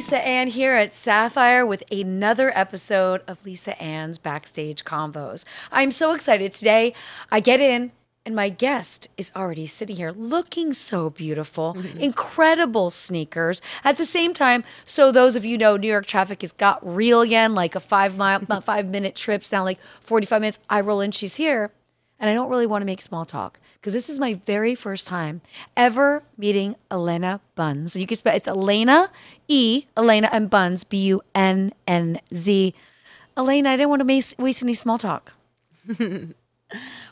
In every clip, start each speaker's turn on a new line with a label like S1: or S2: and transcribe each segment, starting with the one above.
S1: Lisa Ann here at Sapphire with another episode of Lisa Ann's Backstage Convos. I'm so excited today. I get in and my guest is already sitting here looking so beautiful, incredible sneakers. At the same time, so those of you know, New York traffic has got real again, like a 5-minute trips down like 45 minutes. I roll in, she's here. And I don't really want to make small talk because this is my very first time ever meeting Elena Bunz. You can spell it's Elena and Bunz, Bunz. Elena, I didn't want to waste any small talk.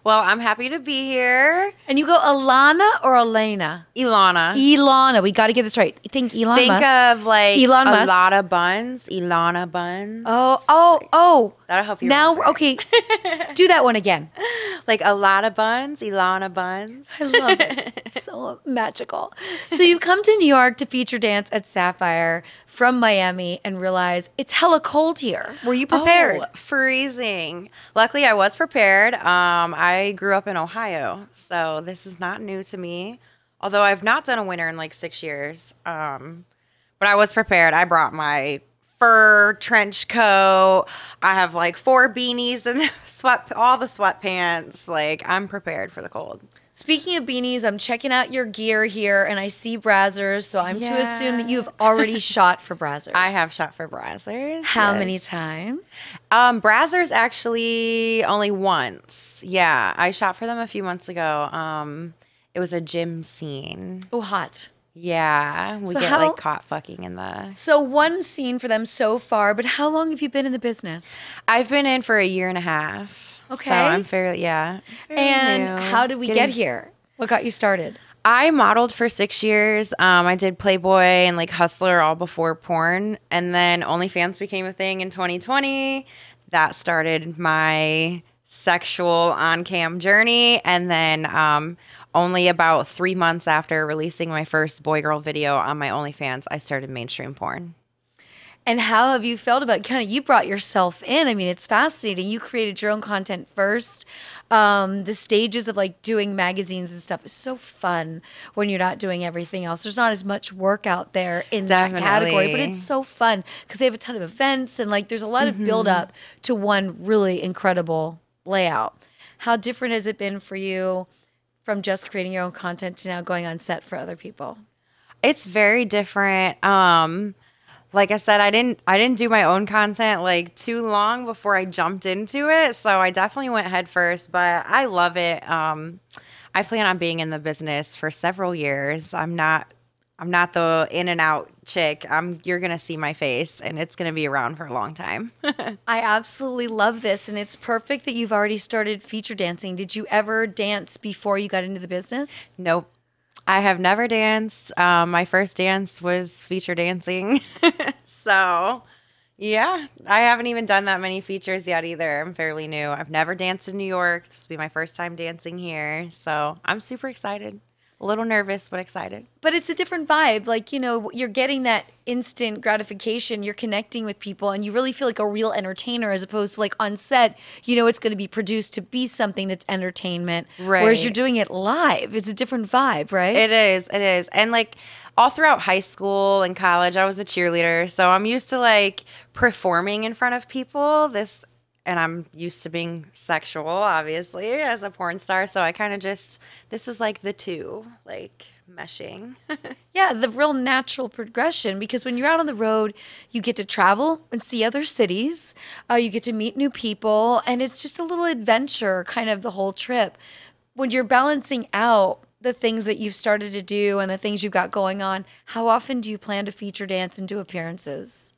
S2: Well, I'm happy to be here.
S1: And you go Alana or Elena?
S2: Ilana.
S1: Ilana. We got to get this right. Think Elon Musk.
S2: Think of like
S1: Elon
S2: a
S1: Musk.
S2: lot of buns. Ilana Bunz.
S1: Oh.
S2: That'll help you
S1: Now,
S2: remember.
S1: okay. Do that one again.
S2: Like a lot of buns. Ilana Bunz.
S1: I love it. It's so magical. So you come to New York to feature dance at Sapphire from Miami and realize it's hella cold here. Were you prepared?
S2: Oh, freezing. Luckily, I was prepared. I grew up in Ohio, so this is not new to me. Although I've not done a winter in like 6 years. But I was prepared. I brought my fur trench coat. I have like 4 beanies and all the sweatpants. Like I'm prepared for the cold.
S1: Speaking of beanies, I'm checking out your gear here and I see Brazzers, so I'm to assume that
S2: Yeah.
S1: you've already shot for Brazzers.
S2: I have shot for Brazzers.
S1: How
S2: yes.
S1: many times?
S2: Brazzers actually only once. Yeah, I shot for them a few months ago. It was a gym scene.
S1: Oh, hot.
S2: Yeah, we
S1: So
S2: get
S1: how-
S2: like caught fucking in the.
S1: So one scene for them so far, but how long have you been in the business?
S2: I've been in for a year and a half.
S1: Okay.
S2: So I'm fairly
S1: And
S2: new.
S1: how did we get here? What got you started?
S2: I modeled for 6 years. I did Playboy and like Hustler all before porn. And then OnlyFans became a thing in 2020. That started my sexual on-cam journey. And then only about 3 months after releasing my first boy-girl video on my OnlyFans, I started mainstream porn.
S1: And how have you felt about you brought yourself in? I mean, it's fascinating. You created your own content first. The stages of like doing magazines and stuff is so fun when you're not doing everything else. There's not as much work out there in that category, but it's so fun because they have a ton of events and like there's a lot of build up to one really incredible layout. How different has it been for you from just creating your own content to now going on set for other people?
S2: It's very different. Like I said, I didn't do my own content like too long before I jumped into it. So I definitely went head first, but I love it. I plan on being in the business for several years. I'm not the in and out chick. You're going to see my face and it's going to be around for a long time.
S1: I absolutely love this, and it's perfect that you've already started feature dancing. Did you ever dance before you got into the business?
S2: Nope. I have never danced. My first dance was feature dancing. So, yeah, I haven't even done that many features yet either. I'm fairly new. I've never danced in New York. This will be my first time dancing here. So, I'm super excited. A little nervous, but excited.
S1: But it's a different vibe. Like, you know, you're getting that instant gratification. You're connecting with people, and you really feel like a real entertainer as opposed to like on set, you know, it's going to be produced to be something that's entertainment.
S2: Right.
S1: Whereas you're doing it live. It's a different vibe, right?
S2: It is. It is. And like all throughout high school and college, I was a cheerleader. So I'm used to like performing in front of people. And I'm used to being sexual, obviously, as a porn star. So I kind of this is like the two, like meshing.
S1: Yeah, the real natural progression, because when you're out on the road, you get to travel and see other cities. You get to meet new people, and it's just a little adventure, kind of the whole trip. When you're balancing out the things that you've started to do and the things you've got going on, how often do you plan to feature dance and do appearances?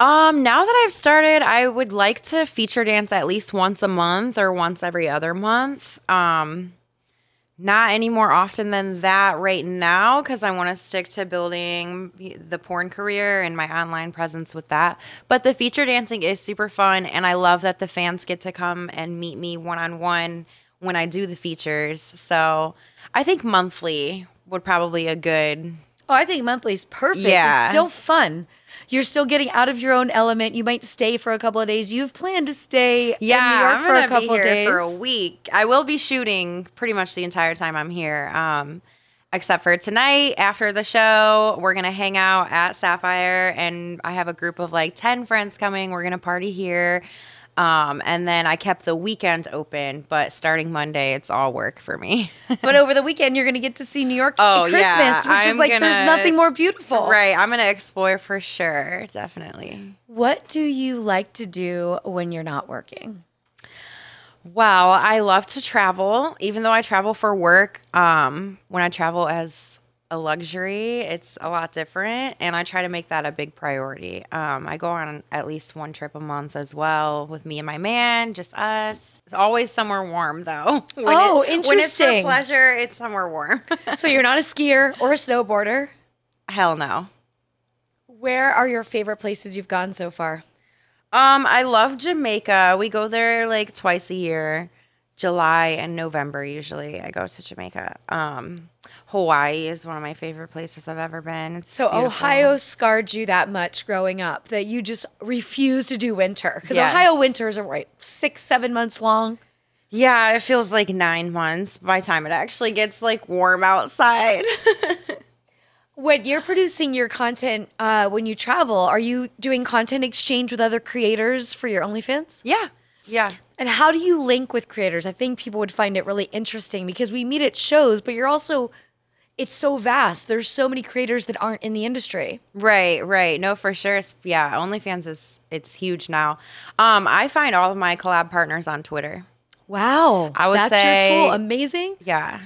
S2: Now that I've started, I would like to feature dance at least once a month or once every other month. Not any more often than that right now because I want to stick to building the porn career and my online presence with that. But the feature dancing is super fun, and I love that the fans get to come and meet me one-on-one when I do the features. So I think monthly would probably a good...
S1: Oh, I think monthly is perfect.
S2: Yeah.
S1: It's still fun. You're still getting out of your own element. You might stay for a couple of days. You've planned to stay in New York
S2: I'm
S1: for a
S2: gonna
S1: couple
S2: be here
S1: of days.
S2: for a week. I will be shooting pretty much the entire time I'm here. except for tonight after the show, we're going to hang out at Sapphire, and I have a group of like 10 friends coming. We're going to party here. And then I kept the weekend open, but starting Monday, it's all work for me.
S1: But over the weekend, you're going to get to see New York at Christmas, which is like, there's nothing more beautiful.
S2: Right. I'm going to explore for sure. Definitely.
S1: What do you like to do when you're not working?
S2: Well, I love to travel, even though I travel for work. When I travel as a luxury, it's a lot different, and I try to make that a big priority. I go on at least one trip a month as well with me and my man, just us. It's always somewhere warm, though.
S1: Interesting.
S2: When it's for pleasure, it's somewhere warm.
S1: So you're not a skier or a snowboarder?
S2: Hell no.
S1: Where are your favorite places you've gone so far?
S2: I love Jamaica. We go there like twice a year. July and November usually I go to Jamaica. Hawaii is one of my favorite places I've ever been. It's beautiful.
S1: Ohio scarred you that much growing up that you just refuse to do winter? Because
S2: Yes.
S1: Ohio winters are 6-7 months long.
S2: Yeah, it feels like 9 months by the time it actually gets like warm outside.
S1: When you're producing your content, when you travel, are you doing content exchange with other creators for your OnlyFans?
S2: Yeah.
S1: And how do you link with creators? I think people would find it really interesting because we meet at shows, but you're also, it's so vast. There's so many creators that aren't in the industry.
S2: Right. No, for sure. OnlyFans it's huge now. I find all of my collab partners on Twitter.
S1: Wow.
S2: I would
S1: That's
S2: say-
S1: your tool. Amazing.
S2: Yeah.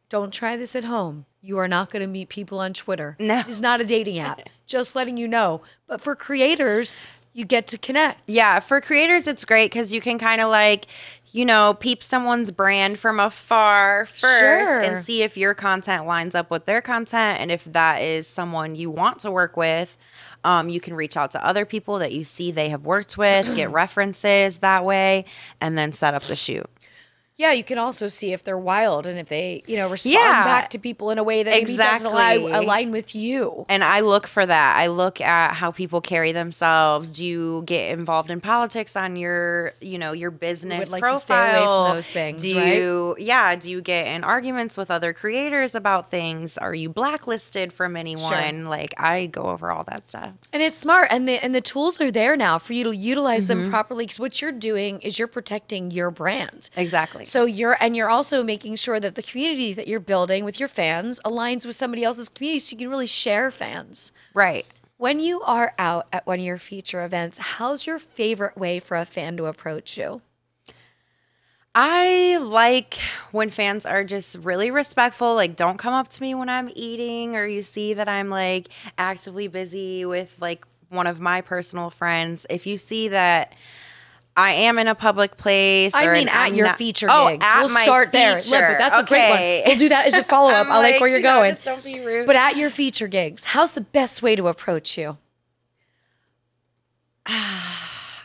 S1: Don't try this at home. You are not going to meet people on Twitter.
S2: No.
S1: It's not a dating app. Just letting you know. But for creators, you get to connect.
S2: Yeah, for creators, it's great because you can kind of like, peep someone's brand from afar first
S1: Sure.
S2: and see if your content lines up with their content. And if that is someone you want to work with, you can reach out to other people that you see they have worked with, get references that way, and then set up the shoot.
S1: Yeah, you can also see if they're wild and if they, respond
S2: Yeah.
S1: back to people in a way that maybe doesn't
S2: Exactly.
S1: align with you.
S2: And I look for that. I look at how people carry themselves. Do you get involved in politics on your, your business
S1: would like
S2: profile?
S1: to stay away from those things,
S2: do
S1: right?
S2: do you get in arguments with other creators about things? Are you blacklisted from anyone?
S1: Sure.
S2: Like, I go over all that stuff.
S1: And it's smart. And the tools are there now for you to utilize
S2: Mm-hmm.
S1: them properly. Because what you're doing is you're protecting your brand.
S2: Exactly.
S1: So you're also making sure that the community that you're building with your fans aligns with somebody else's community so you can really share fans.
S2: Right.
S1: When you are out at one of your feature events, how's your favorite way for a fan to approach you?
S2: I like when fans are just really respectful. Like, don't come up to me when I'm eating or you see that I'm like actively busy with like one of my personal friends. If you see that I am in a public place.
S1: I
S2: or
S1: mean,
S2: I'm
S1: at your
S2: not-
S1: feature
S2: Oh,
S1: gigs.
S2: at
S1: We'll
S2: my
S1: start there. Look,
S2: feature.
S1: that's a great
S2: Okay.
S1: one. We'll do that as a follow-up. I like where you're going.
S2: Just don't be rude.
S1: But at your feature gigs, how's the best way to approach you?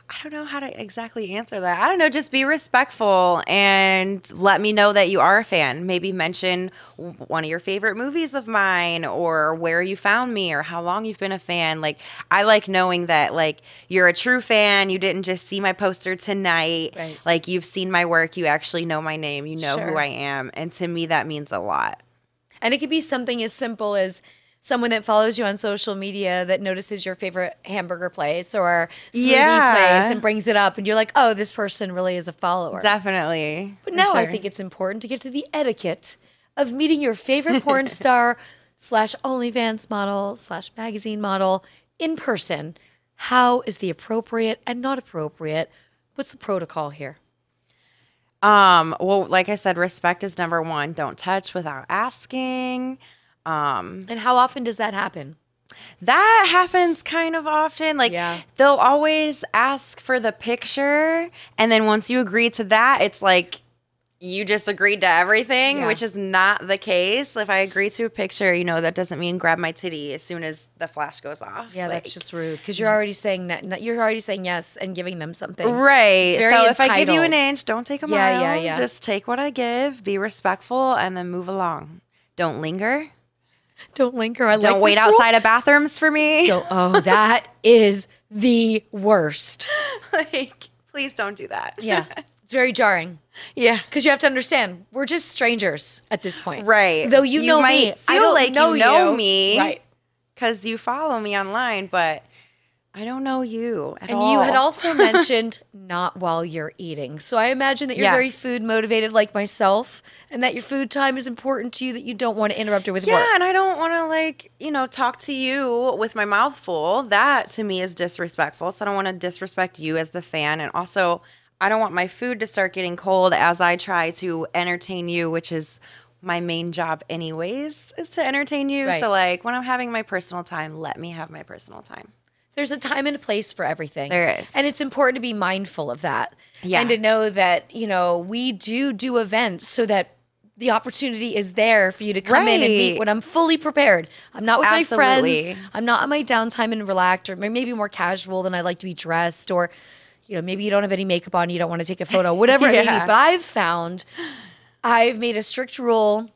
S2: I don't know how to exactly answer that. I don't know. Just be respectful and let me know that you are a fan. Maybe mention one of your favorite movies of mine or where you found me or how long you've been a fan. Like, I like knowing that, like, you're a true fan. You didn't just see my poster tonight.
S1: Right.
S2: Like, you've seen my work. You actually know my name. You know
S1: Sure.
S2: who I am. And to me, that means a lot.
S1: And it could be something as simple as someone that follows you on social media that notices your favorite hamburger place or smoothie
S2: Yeah.
S1: place and brings it up. And you're like, oh, this person really is a follower.
S2: Definitely.
S1: But
S2: For
S1: now I
S2: sure.
S1: think it's important to get to the etiquette of meeting your favorite porn star / OnlyFans model / magazine model in person. How is the appropriate and not appropriate? What's the protocol here?
S2: Well, like I said, respect is number one. Don't touch without asking.
S1: And how often does that happen?
S2: That happens kind of often. Like,
S1: Yeah.
S2: they'll always ask for the picture. And then once you agree to that, it's like you just agreed to everything,
S1: Yeah.
S2: which is not the case. If I agree to a picture, that doesn't mean grab my titty as soon as the flash goes off.
S1: Yeah,
S2: Like,
S1: that's just rude because you're already saying that. You're already saying yes and giving them something.
S2: right.
S1: It's very
S2: So if I give you an
S1: entitled.
S2: inch, don't take a
S1: Yeah,
S2: mile.
S1: yeah, yeah.
S2: Just take what I give, be respectful, and then move along. Don't linger.
S1: Don't linger. I like
S2: Don't wait
S1: this rule.
S2: outside of bathrooms for me.
S1: Oh, that is the worst.
S2: Like, please don't do that.
S1: Yeah. It's very jarring.
S2: Yeah.
S1: Because you have to understand, we're just strangers at this point.
S2: Right.
S1: Though you know me.
S2: might
S1: I
S2: feel
S1: don't
S2: like
S1: know
S2: you know
S1: you.
S2: me.
S1: Right.
S2: Because you follow me online, but I don't know you at all.
S1: And you had also mentioned not while you're eating. So I imagine that you're
S2: Yes.
S1: very food motivated like myself and that your food time is important to you, that you don't want to interrupt it with
S2: Yeah,
S1: work.
S2: and I don't want to talk to you with my mouth full. That to me is disrespectful. So I don't want to disrespect you as the fan. And also, I don't want my food to start getting cold as I try to entertain you, which is my main job anyways, is to entertain you.
S1: Right.
S2: So like when I'm having my personal time, let me have my personal time.
S1: There's a time and a place for everything.
S2: There is.
S1: And it's important to be mindful of that.
S2: Yeah.
S1: And to know that, we do events so that the opportunity is there for you to come in and meet
S2: Right.
S1: when I'm fully prepared. I'm not with my
S2: Absolutely.
S1: friends. I'm not on my downtime and relaxed, or maybe more casual than I like to be dressed, or maybe you don't have any makeup on, you don't want to take a photo, whatever it may be.
S2: Yeah.
S1: But I've made a strict rule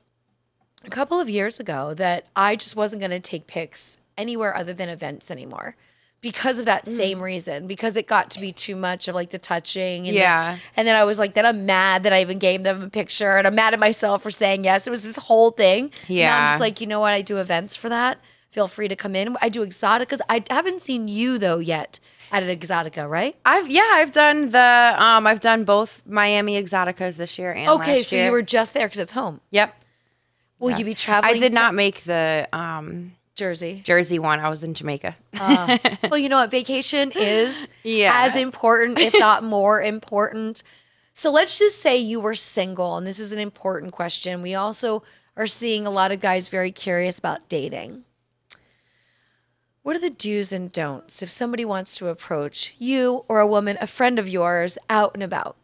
S1: a couple of years ago that I just wasn't going to take pics anywhere other than events anymore. Because of that same reason, because it got to be too much of like the touching. And
S2: Yeah.
S1: and then I was like, then I'm mad that I even gave them a picture, and I'm mad at myself for saying yes. It was this whole thing. Now I'm
S2: Yeah.
S1: just like, you know what? I do events for that. Feel free to come in. I do Exoticas. I haven't seen you though yet at an Exotica, right?
S2: I've done both Miami Exoticas this year and
S1: Okay,
S2: last
S1: so
S2: year.
S1: you were just there because it's home.
S2: Yep.
S1: Will you be traveling?
S2: I did
S1: to
S2: not make the
S1: Jersey.
S2: Jersey one. I was in Jamaica.
S1: Well, you know what? Vacation is
S2: Yeah.
S1: as important, if not more important. So let's just say you were single, and this is an important question. We also are seeing a lot of guys very curious about dating. What are the do's and don'ts if somebody wants to approach you or a woman, a friend of yours, out and about?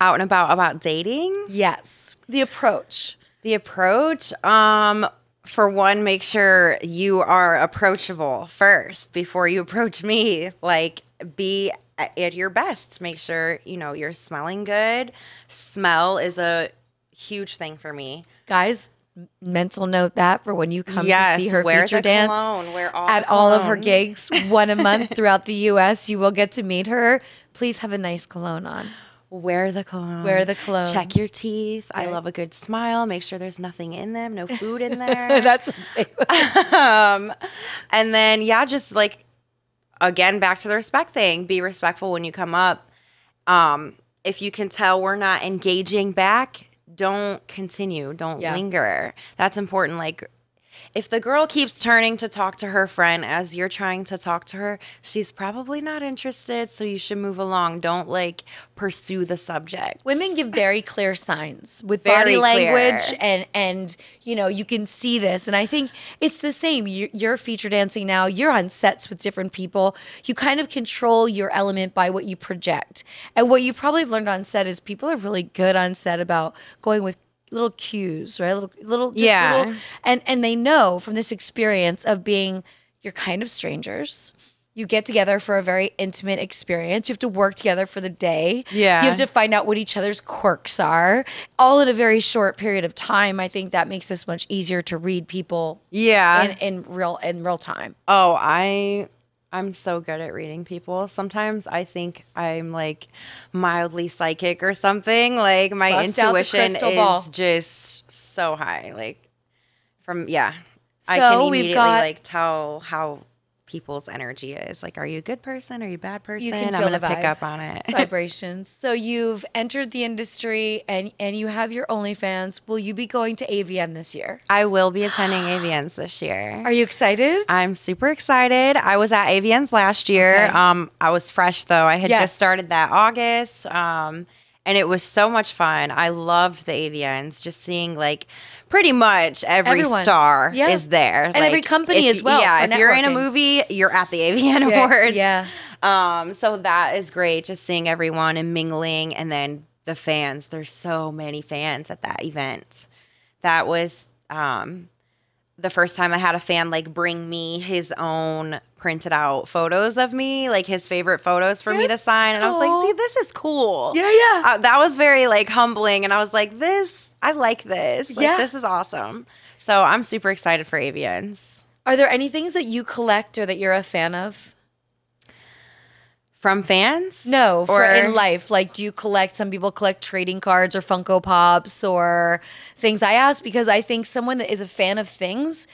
S2: Out and about dating.
S1: Yes, the approach.
S2: The approach, for one, make sure you are approachable first before you approach me. Like, be at your best. Make sure, you're smelling good. Smell is a huge thing for me.
S1: Guys, mental note that for when you come
S2: Yes,
S1: to see her
S2: wear
S1: feature
S2: the
S1: dance.
S2: cologne. Wear
S1: At
S2: the
S1: all of her
S2: cologne.
S1: gigs, one a month throughout the U.S. You will get to meet her. Please have a nice cologne on.
S2: Wear the cologne.
S1: Wear the cologne.
S2: Check your teeth. I
S1: Right.
S2: love a good smile. Make sure there's nothing in them, no food in there.
S1: That's
S2: And then, just like, again, back to the respect thing. Be respectful when you come up. If you can tell we're not engaging back, don't continue. Don't
S1: Yeah.
S2: linger. That's important. Like, if the girl keeps turning to talk to her friend as you're trying to talk to her, she's probably not interested, so you should move along. Don't pursue the subject.
S1: women give very clear signs with
S2: Very
S1: body language
S2: clear.
S1: and you can see this. And I think it's the same. You're feature dancing now. You're on sets with different people. You kind of control your element by what you project. And what you probably have learned on set is people are really good on set about going with little cues, right? Little, and they know from this experience of being, you're kind of strangers. You get together for a very intimate experience. You have to work together for the day.
S2: Yeah.
S1: You have to find out what each other's quirks are, all in a very short period of time. I think that makes this much easier to read people in real time.
S2: Oh, I'm so good at reading people. Sometimes I think I'm mildly psychic or something. Like my
S1: Bust out the
S2: intuition
S1: crystal ball.
S2: is just so high. I can
S1: So we've
S2: immediately
S1: got-
S2: tell how people's energy is. Like, are you a good person? Are you a bad person?
S1: can
S2: I'm
S1: feel
S2: gonna
S1: the
S2: pick
S1: vibe.
S2: up on it.
S1: It's vibrations. So you've entered the industry and you have your OnlyFans. Will you be going to AVN this year?
S2: I will be attending AVNs this year.
S1: Are you excited?
S2: I'm super excited. I was at AVNs last year.
S1: Okay.
S2: I was fresh though. I had
S1: Yes.
S2: just started that August. And it was so much fun. I loved the AVNs, just seeing pretty much every
S1: Everyone.
S2: star
S1: Yeah.
S2: is there.
S1: And every company
S2: if-
S1: as well
S2: Yeah,
S1: for
S2: if you're in a
S1: networking.
S2: movie, you're at the AVN Awards.
S1: Yeah.
S2: So that is great, just seeing everyone and mingling. And then the fans, there's so many fans at that event. That was the first time I had a fan bring me his own printed out photos of me, his favorite photos for me to
S1: That's
S2: sign. And I was
S1: cool.
S2: like, see, this is cool.
S1: Yeah.
S2: That was very humbling. And I was like, I like this.
S1: Yeah.
S2: This is awesome. So I'm super excited for AVNs.
S1: Are there any things that you collect or that you're a fan of?
S2: From fans?
S1: No, for
S2: Or-
S1: in life. Like, do you collect, some people collect trading cards or Funko Pops or things. I ask because I think someone that is a fan of things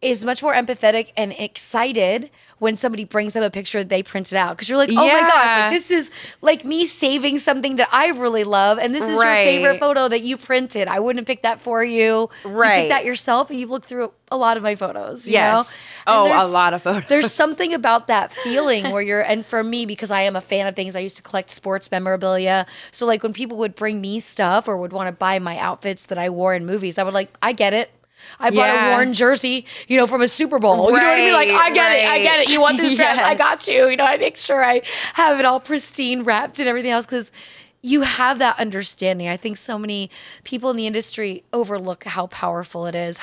S1: is much more empathetic and excited when somebody brings them a picture they printed out. Because you're like, oh my gosh,
S2: Yeah.
S1: like this is like me saving something that I really love. And this is your
S2: Right.
S1: favorite photo that you printed. I wouldn't have picked that for you. You
S2: Right.
S1: picked that yourself, and you've looked through a lot of my photos. You
S2: Yes.
S1: know?
S2: Oh,
S1: And
S2: a
S1: there's-
S2: lot of photos.
S1: There's something about that feeling where you're, and for me, because I am a fan of things, I used to collect sports memorabilia. So like when people would bring me stuff or would want to buy my outfits that I wore in movies, I would like, I get it. I bought a
S2: Yeah.
S1: worn jersey, you know, from a Super Bowl. You know what I mean? Like, I get it. I get it. You want this dress? I
S2: Yes.
S1: got you. You know, I make sure I have it all pristine, wrapped and everything else because you have that understanding. I think so many people in the industry overlook how powerful it is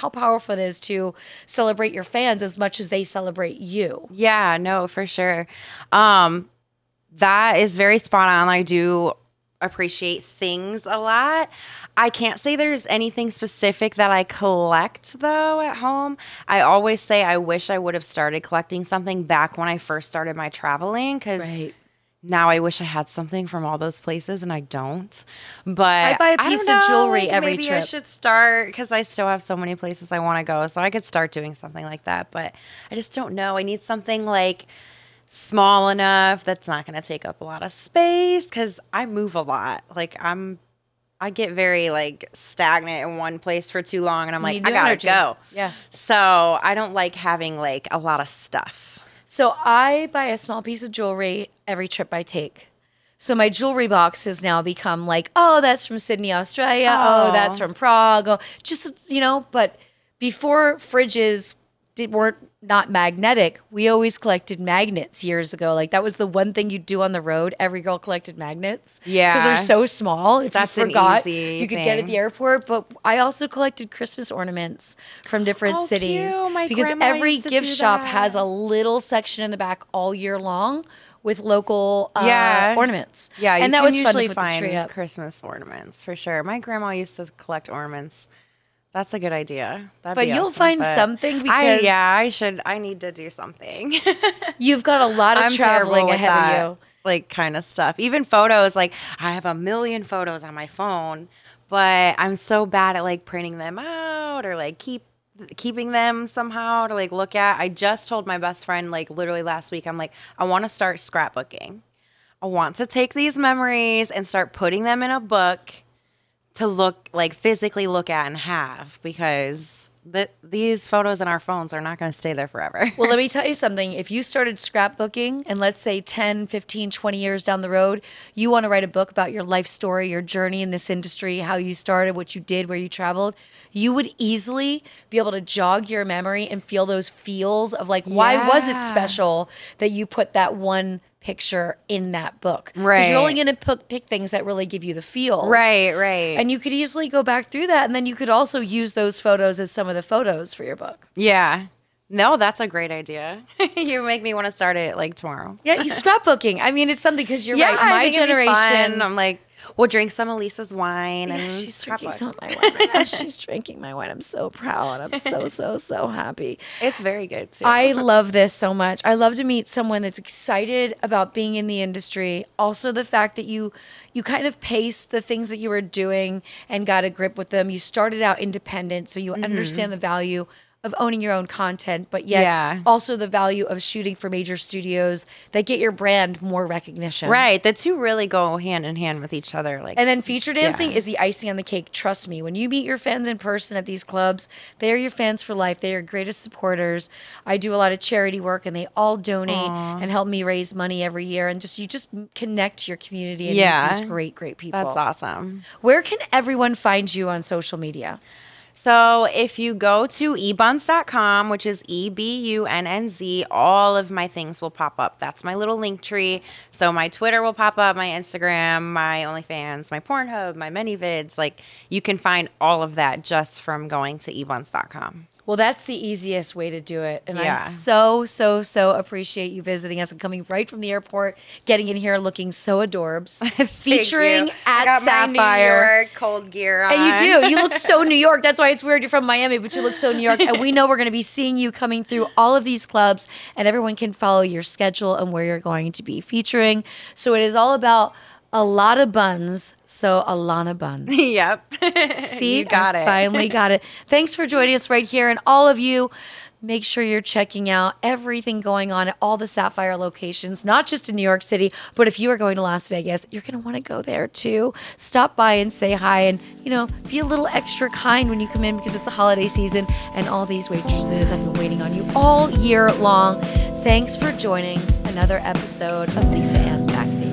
S1: to celebrate your fans as much as they celebrate you.
S2: Yeah, no, for sure. That is very spot on. I do appreciate things a lot. I can't say there's anything specific that I collect though at home. I always say I wish I would have started collecting something back when I first started my traveling because now I wish I had something from all those places and I don't. But
S1: I buy a
S2: don't
S1: piece of
S2: know,
S1: jewelry
S2: like,
S1: every
S2: maybe I
S1: trip.
S2: should start because I still have so many places I want to go. So I could start doing something like that. But I just don't know. I need something like small enough that's not going to take up a lot of space because I move a lot. Like I get very like stagnant in one place for too long and I'm like,
S1: need
S2: I
S1: new
S2: gotta
S1: energy.
S2: go.
S1: Yeah.
S2: So I don't like having like a lot of stuff.
S1: So I buy a small piece of jewelry every trip I take. So my jewelry box has now become like, oh, that's from Sydney, Australia. Oh, that's from Prague. Oh, just, you know, but before fridges weren't not magnetic, we always collected magnets years ago. Like that was the one thing you'd do on the road. Every girl collected magnets.
S2: Yeah.
S1: Because they're so small. If
S2: That's
S1: you
S2: an
S1: forgot,
S2: easy
S1: you could get at
S2: thing.
S1: the airport. But I also collected Christmas ornaments from different
S2: Oh,
S1: cities.
S2: cute. My
S1: Because
S2: grandma
S1: every
S2: used to
S1: gift
S2: do
S1: shop
S2: that.
S1: has a little section in the back all year long with local
S2: Yeah.
S1: ornaments.
S2: Yeah, you
S1: and that
S2: can
S1: was fun
S2: usually
S1: to put the tree
S2: find
S1: up.
S2: Christmas ornaments for sure. My grandma used to collect ornaments. That's a good idea. That'd
S1: But
S2: be
S1: you'll
S2: awesome,
S1: find
S2: but
S1: something because
S2: I should. I need to do something.
S1: you've got a lot of
S2: I'm
S1: traveling
S2: terrible with
S1: ahead
S2: that,
S1: of you.
S2: like kind of stuff. Even photos, like I have a million photos on my phone, but I'm so bad at like printing them out or like keeping them somehow to like look at. I just told my best friend like literally last week, I'm like, I want to start scrapbooking. I want to take these memories and start putting them in a book to look like physically look at and have because these photos in our phones are not going to stay there forever.
S1: Well, let me tell you something. If you started scrapbooking and let's say 10, 15, 20 years down the road, you want to write a book about your life story, your journey in this industry, how you started, what you did, where you traveled, you would easily be able to jog your memory and feel those feels of like, why was it
S2: Yeah.
S1: special that you put that one picture in that book? Because
S2: Right.
S1: you're only going to pick things that really give you the feels.
S2: Right.
S1: And you could easily go back through that. And then you could also use those photos as some of the photos for your book.
S2: Yeah. No, that's a great idea. You make me want to start it like tomorrow.
S1: Yeah, scrapbooking. I mean, it's something because you're right.
S2: I
S1: My
S2: think it'd be
S1: generation.
S2: fun. I'm like, we'll drink some of Lisa's wine
S1: Yeah,
S2: and
S1: she's drinking
S2: scrapbook.
S1: some of my wine right now. She's drinking my wine. I'm so proud. I'm so happy.
S2: It's very good too.
S1: I love this so much. I love to meet someone that's excited about being in the industry. Also, the fact that you kind of paced the things that you were doing and got a grip with them. You started out independent, so you understand the value of owning your own content, but yet
S2: Yeah.
S1: also the value of shooting for major studios that get your brand more recognition.
S2: Right. The two really go hand in hand with each other. Like,
S1: And then feature dancing
S2: Yeah.
S1: is the icing on the cake. Trust me, when you meet your fans in person at these clubs, they are your fans for life. They are your greatest supporters. I do a lot of charity work, and they all donate and help me raise money every year. And you just connect to your community and
S2: Yeah.
S1: meet these great people.
S2: that's awesome.
S1: Where can everyone find you on social media?
S2: So if you go to ebuns.com, which is EBUNNZ, all of my things will pop up. That's my little link tree. So my Twitter will pop up, my Instagram, my OnlyFans, my Pornhub, my ManyVids. Like you can find all of that just from going to ebuns.com.
S1: Well, that's the easiest way to do it. And I
S2: Yeah.
S1: so appreciate you visiting us and coming right from the airport, getting in here looking so adorbs, featuring
S2: I
S1: at
S2: got my
S1: Sapphire.
S2: New York cold gear on.
S1: And you do. You look so New York. That's why it's weird you're from Miami, but you look so New York. And we know we're going to be seeing you coming through all of these clubs, and everyone can follow your schedule and where you're going to be featuring. So it is all about a lot of buns, so Alana Buns.
S2: Yep.
S1: See,
S2: you got it.
S1: Finally got it. Thanks for joining us right here. And all of you, make sure you're checking out everything going on at all the Sapphire locations, not just in New York City, but if you are going to Las Vegas, you're going to want to go there too. Stop by and say hi and, be a little extra kind when you come in because it's a holiday season and all these waitresses have been waiting on you all year long. Thanks for joining another episode of Lisa Ann's Backstage.